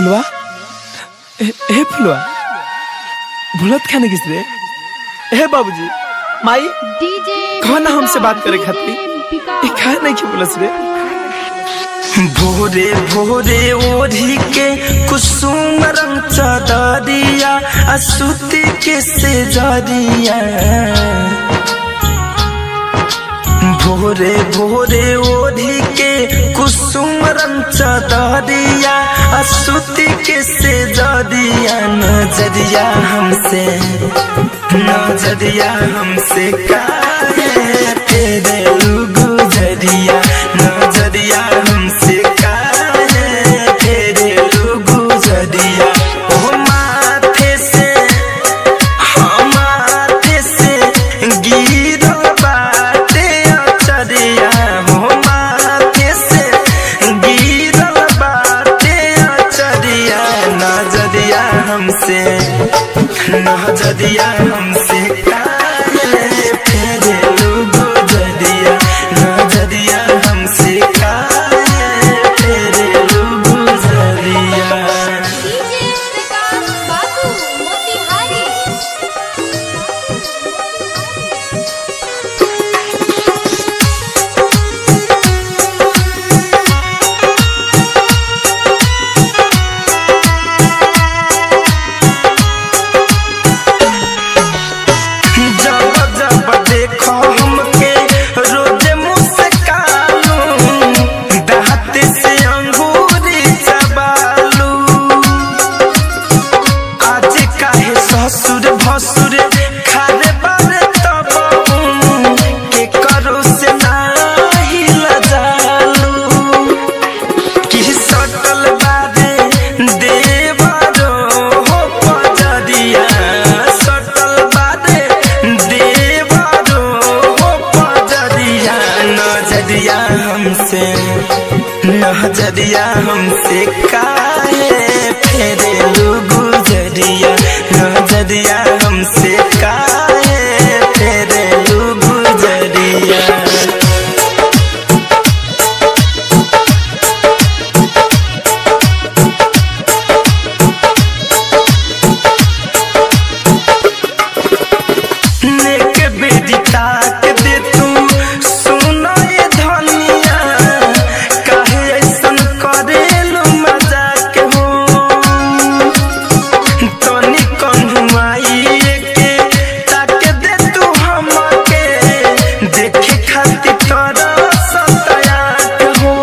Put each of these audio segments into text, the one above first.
फुलवा ए फुलवा भूलत खाने किस रे ए बाबूजी माई कौन हमसे बात करे खाती खाए नहीं की बोलस रे। भोरे भोरे ओढ़ी के कुसुम रंग चादरिया असुती के से जरिया। भोरे भोरे ओढ़ी के कुसुम रंग चादरिया असुती के से जरिया। नजरिया हमसे काहे तेरे गुजरिया। नजरिया हमसे काहे तेरे गुजरिया। ओ माथे से गिरल बाटे अचरिया। ओ माथे से गिरल बाटे अचरिया। नजरिया हमसे काहे तेरे गुजरिया। नजरिया हमसे काहे तेरे गुजरिया। भसुर खारे बारे तब के करो से नाही लजालू कि सटल बारे देवरो हो पजरिया। सटल बारे देवरो हो पजरिया। नजरिया हमसे काहे फेरे गुजरिया। नजरिया हमसे काहे तेरे गुजरिया। नेक बेटी ताक दे तू सुनो ये धनिया। काहे ऐसन करेलू मजाक हो। तनी कन्हुआई के ताक दे तू हमके देखे खातिर तोरा सतायाक हो।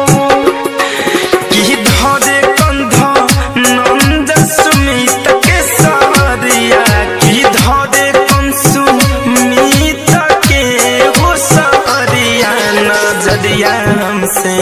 कि धरे कंध नंद सुमित के सहरिया। कि धरे सुमित के हो सहरिया। नजरिया हमसे